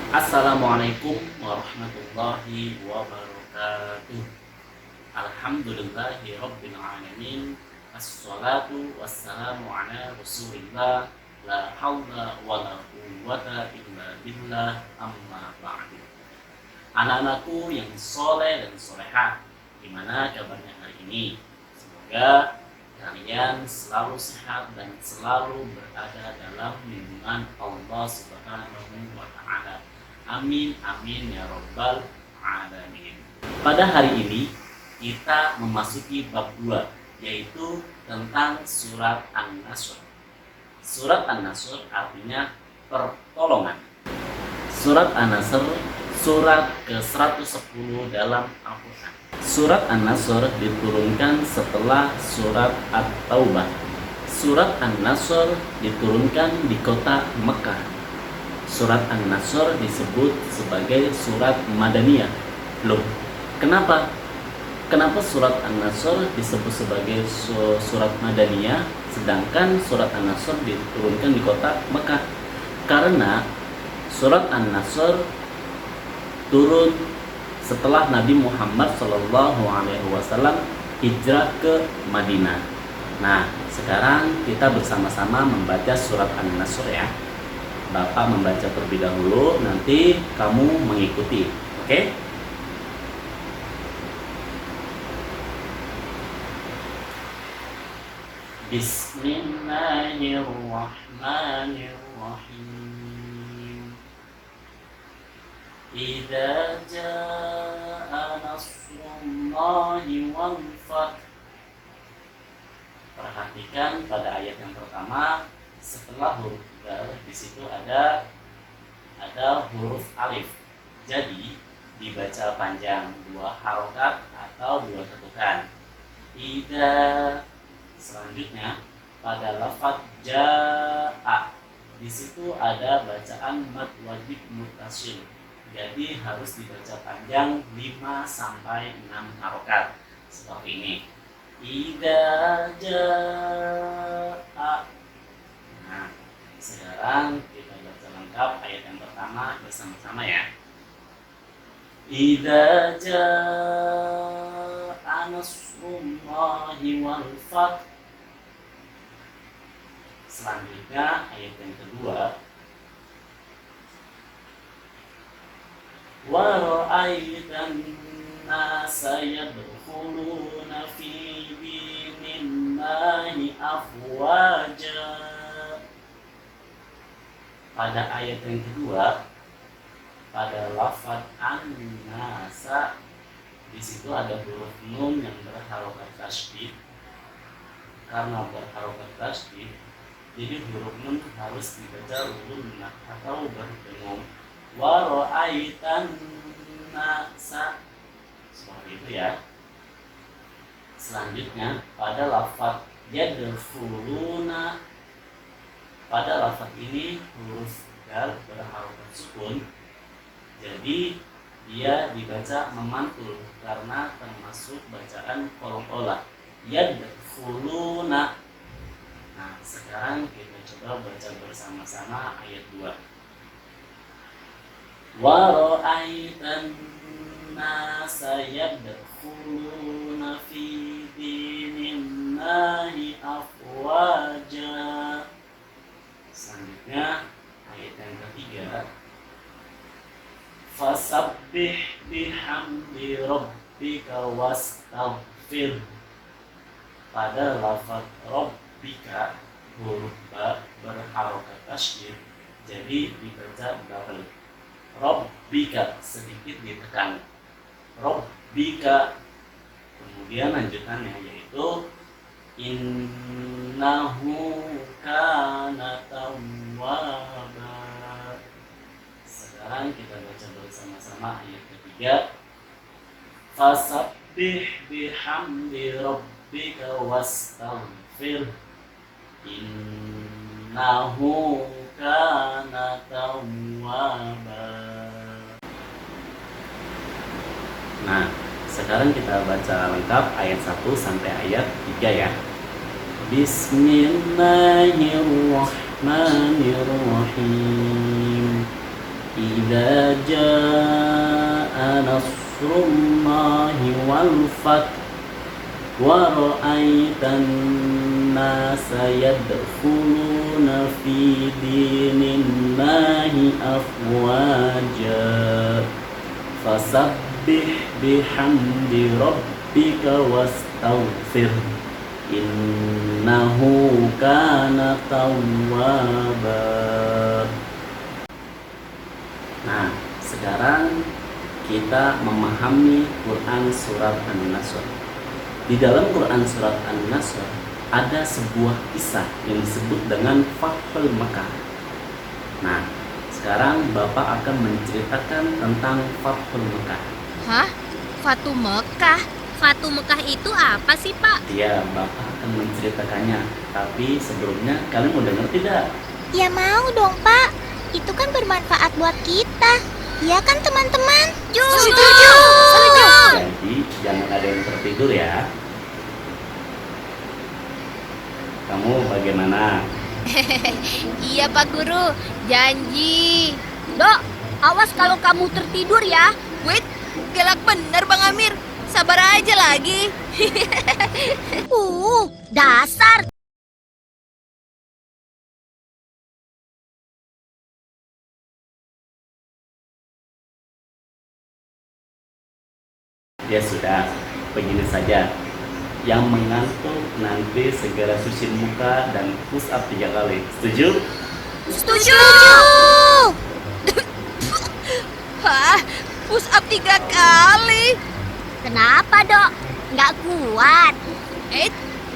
Assalamualaikum warahmatullahi wabarakatuh. Alhamdulillahi rabbil alamin. Assalatu wassalamu ala rasulillah. La hawla wa la quwwata illa billah, amma ba'du. Anak-anakku yang soleh dan solehah, gimana kabarnya hari ini? Semoga kalian selalu sehat dan selalu berada dalam lindungan Allah Subhanahu wa Ta'ala. Amin amin ya rabbal alamin. Pada hari ini kita memasuki bab 2, yaitu tentang surat An-Nasr. Surat An-Nasr artinya pertolongan. Surat An-Nasr surat ke-110 dalam Al-Quran. Surat An-Nasr diturunkan setelah surat At-Taubah. Surat An-Nasr diturunkan di kota Mekah. Surat An-Nasr disebut sebagai surat Madaniyah. Loh, kenapa? Kenapa surat An-Nasr disebut sebagai surat Madaniyah sedangkan surat An-Nasr diturunkan di kota Mekah? Karena surat An-Nasr turun setelah Nabi Muhammad SAW hijrah ke Madinah. Nah, sekarang kita bersama-sama membaca surat An-Nasr ya. Bapak membaca terlebih dahulu, nanti kamu mengikuti, oke? Bismillahirrahmanirrahim. Idza jaa nasrullahi wal fath. Perhatikan pada ayat yang pertama, setelah huruf dal di situ ada huruf alif. Jadi dibaca panjang 2 harokat atau 2 ketukan. Idza. Selanjutnya pada lafaz jaa di situ ada bacaan mad wajib muttasil. Jadi harus dibaca panjang 5 sampai 6 harokat seperti ini. Idza jaa. Nah, sekarang kita baca lengkap ayat yang pertama bersama-sama ya. Idza jaa nasrullahi wal fath. Selanjutnya ayat yang kedua. Wa ra'aitan nasa yadkhuluna fi dinillahi afwaja. Pada ayat yang kedua, pada lafaz an-nasa di situ ada huruf nun yang berharokat tasydid. Karena berharokat tasydid, jadi huruf nun harus dibaca lunnah atau berdengung. Wa ra'aitan nasa, seperti itu ya. Selanjutnya pada lafaz yadkhuluna, pada lafaz ini huruf dal berharokat sukun, jadi dia dibaca memantul karena termasuk bacaan qalqalah. Yadkhuluna. Nah, sekarang kita coba baca bersama-sama ayat 2. Wa ra'aitan nasa yadkhuluna fi dinillahi afwaja. Selanjutnya ayat yang ketiga. Fasabbih bihamdi rabbika wastaghfir. Pada lafaz rabbika huruf ba berharokat tasydid, jadi dibaca double. Rabbika sedikit ditekan. Rabbika. Kemudian lanjutannya yaitu innahu kana tawwaba. Sekarang kita baca bersama-sama ayat ketiga. Fasabbih bihamdi rabbika wastaghfir. Innahu kana tawwaba. Nah, sekarang kita baca lengkap ayat 1 sampai ayat 3 ya. Bismillahirrahmanirrahim. Idza jaa nasrullahi wal fath wa ra'aitan nasa yadkhuluna fi dinillahi afwaja fasabbih bihamdi rabbika wastaghfir innahu kana tawwaba. Nah, sekarang kita memahami Quran surat An-Nasr. Di dalam Quran surat An-Nasr ada sebuah kisah yang disebut dengan Fathul Makkah. Nah, sekarang Bapak akan menceritakan tentang Fathul Makkah. Hah? Fatu Mekah? Fatu Mekah itu apa sih, Pak? Ya, Bapak akan menceritakannya. Tapi sebelumnya kalian udah ngerti tidak? Ya mau dong, Pak. Itu kan bermanfaat buat kita. Ya kan, teman-teman? Setuju! Jadi jangan ada yang tertidur ya. Kamu bagaimana? Iya, Pak Guru. Janji. Dok, awas kalau kamu tertidur ya. Wait, galak bener Bang Amir. Sabar aja lagi. Dasar. Ya sudah, begini saja. Yang mengantuk nanti segera cuci muka dan push up 3 kali. Setuju? Setuju! Hah? Push up 3 kali? Kenapa, Dok? Nggak kuat.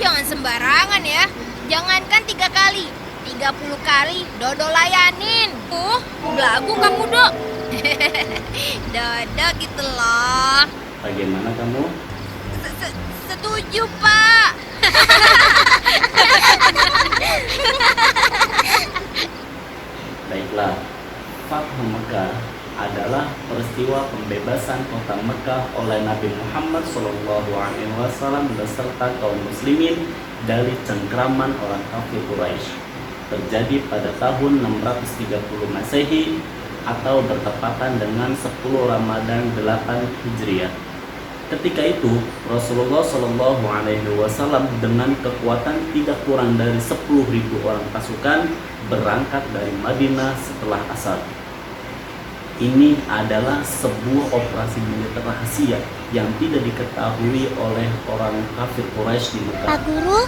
Jangan sembarangan ya. Jangankan 3 kali, 30 kali Dodo layanin. Belagu kamu, Dok. Dodo gitu loh. Bagaimana kamu? Setuju, Pak. Baiklah, Fathu Mekah adalah peristiwa pembebasan kota Mekah oleh Nabi Muhammad SAW beserta kaum muslimin dari cengkraman orang kafir Quraisy. Terjadi pada tahun 630 Masehi atau bertepatan dengan 10 Ramadan 8 Hijriah. Ketika itu Rasulullah SAW dengan kekuatan tidak kurang dari 10.000 orang pasukan berangkat dari Madinah setelah asar. Ini adalah sebuah operasi militer rahasia yang tidak diketahui oleh orang kafir Quraisy di Mekah. Pak Guru,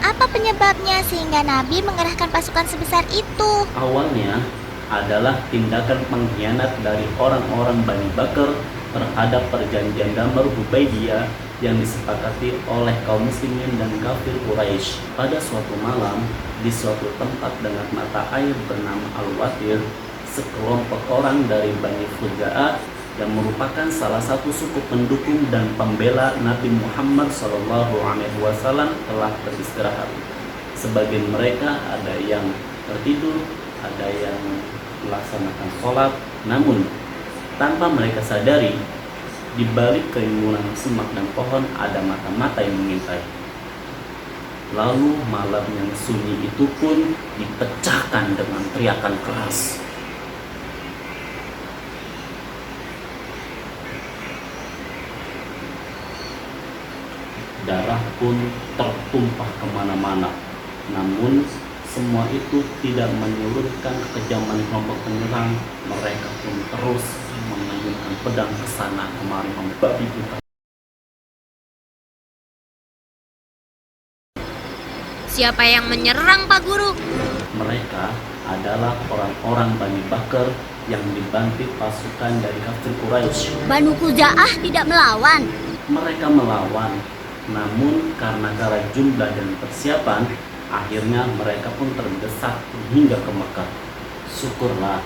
apa penyebabnya sehingga Nabi mengerahkan pasukan sebesar itu? Awalnya adalah tindakan pengkhianat dari orang-orang Bani Bakar terhadap perjanjian Damar Hudaybiyah yang disepakati oleh kaum muslimin dan kafir Quraisy. Pada suatu malam di suatu tempat dengan mata air bernama Al-Watir, sekelompok orang dari Bani Khuza'ah yang merupakan salah satu suku pendukung dan pembela Nabi Muhammad SAW telah beristirahat. Sebagian mereka ada yang tertidur, ada yang melaksanakan sholat, namun tanpa mereka sadari, di balik kerimunan semak dan pohon ada mata-mata yang mengintai. Lalu malam yang sunyi itu pun dipecahkan dengan teriakan keras. Darah pun tertumpah kemana-mana. Namun semua itu tidak menyurutkan kekejaman kelompok penyerang. Mereka pun terus mengayunkan pedang ke sana kemari membabi buta. Siapa yang menyerang, Pak Guru? Mereka adalah orang-orang Bani Bakar yang dibantu pasukan dari kafir Quraisy. Banu Khuza'ah tidak melawan. Mereka melawan, namun karena kalah jumlah dan persiapan, akhirnya mereka pun terdesak hingga ke Mekah. Syukurlah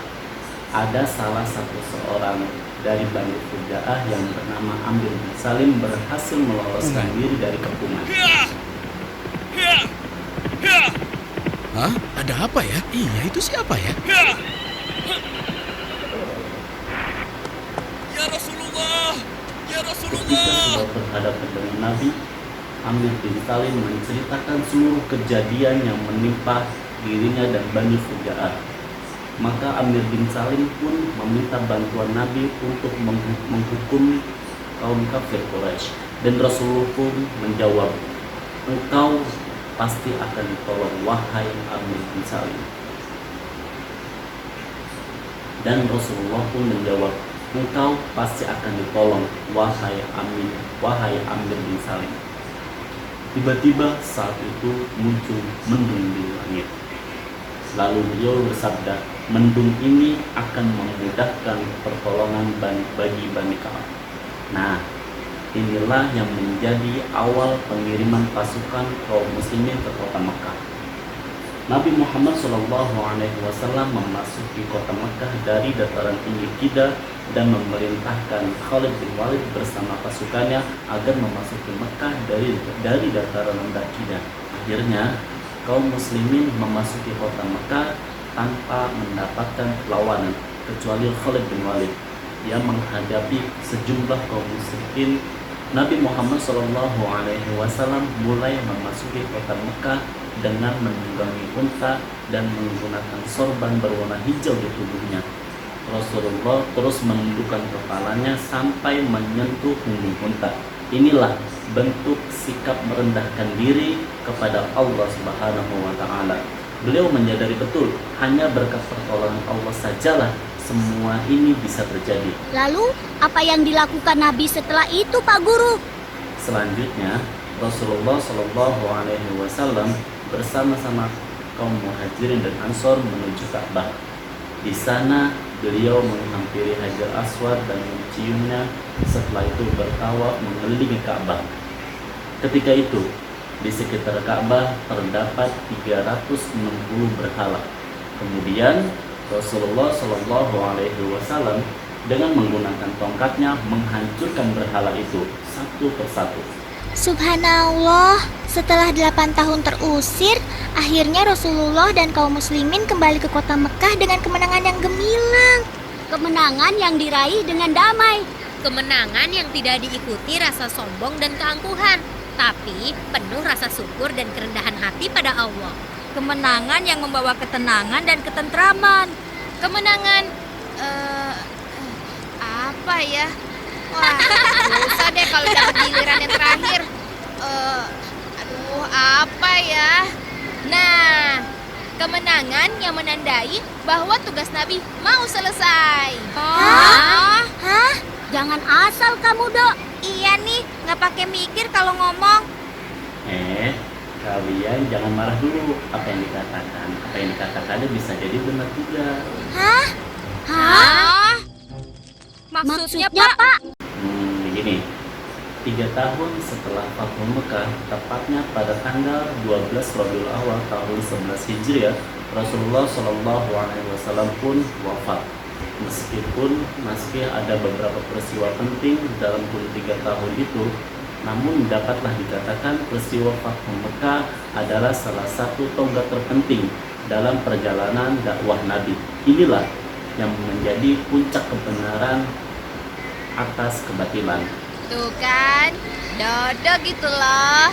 ada salah satu seorang dari Bani Khuza'ah yang bernama Amir bin Salim berhasil meloloskan diri dari kepungan. Hah? Ada apa ya? Iya, itu siapa ya? Ya Rasulullah! Ya Ketika Rasulullah! sudah berhadapan dengan Nabi, Amir bin Salim menceritakan seluruh kejadian yang menimpa dirinya dan Bani Khuza'ah. Maka Amir bin Salim pun meminta bantuan Nabi untuk menghukum kaum kafir Quraisy. Dan Rasulullah pun menjawab, engkau pasti akan ditolong wahai Amir bin Salim. Dan Rasulullah pun menjawab, engkau pasti akan ditolong wahai Amir bin Salim. Tiba-tiba saat itu muncul mendung di langit. Lalu beliau bersabda, mendung ini akan memudahkan pertolongan bagi Bani Ka'ab. Nah, inilah yang menjadi awal pengiriman pasukan kaum muslimin ke kota Mekah. Nabi Muhammad SAW memasuki kota Mekah dari dataran tinggi Qida dan memerintahkan Khalid bin Walid bersama pasukannya agar memasuki Mekah dari dataran rendah Qida. Akhirnya kaum muslimin memasuki kota Mekah tanpa mendapatkan perlawanan kecuali Khalid bin Walid. Dia menghadapi sejumlah kaum musyrikin. Nabi Muhammad SAW mulai memasuki kota Mekah dengan menunggangi unta dan menggunakan sorban berwarna hijau di tubuhnya. Rasulullah terus menundukkan kepalanya sampai menyentuh punggung unta. Inilah bentuk sikap merendahkan diri kepada Allah Subhanahu wa Ta'ala. Beliau menyadari betul hanya berkat pertolongan Allah sajalah semua ini bisa terjadi. Lalu, apa yang dilakukan Nabi setelah itu, Pak Guru? Selanjutnya, Rasulullah SAW bersama-sama kaum Muhajirin dan Ansor menuju Ka'bah. Di sana beliau menghampiri Hajar Aswad dan menciumnya. Setelah itu bertawaf mengelilingi Ka'bah. Ketika itu, di sekitar Ka'bah terdapat 360 berhala. Kemudian Rasulullah SAW dengan menggunakan tongkatnya menghancurkan berhala itu satu persatu. Subhanallah, setelah 8 tahun terusir, akhirnya Rasulullah dan kaum muslimin kembali ke kota Mekah dengan kemenangan yang gemilang. Kemenangan yang diraih dengan damai. Kemenangan yang tidak diikuti rasa sombong dan keangkuhan, tapi penuh rasa syukur dan kerendahan hati pada Allah. Kemenangan yang membawa ketenangan dan ketentraman. Kemenangan apa ya? Wah, susah deh kalau dapat giliran yang terakhir. Apa ya? Nah, kemenangan yang menandai bahwa tugas Nabi mau selesai. Hah? Jangan asal kamu, Dok. Iya nih, nggak pakai mikir kalau ngomong. Kalian jangan marah dulu. Apa yang dikatakannya bisa jadi benar juga. Hah? Maksudnya, Pak? Begini, 3 tahun setelah Fathu Mekah, tepatnya pada tanggal 12 Rabiul Awal tahun 11 Hijriah, Rasulullah SAW pun wafat. Meski ada beberapa peristiwa penting dalam 3 tahun itu, namun dapatlah dikatakan peristiwa Fathu Mekah adalah salah satu tonggak terpenting dalam perjalanan dakwah Nabi. Inilah yang menjadi puncak kebenaran atas kebatilan. Tuh kan, Dodo gitu loh.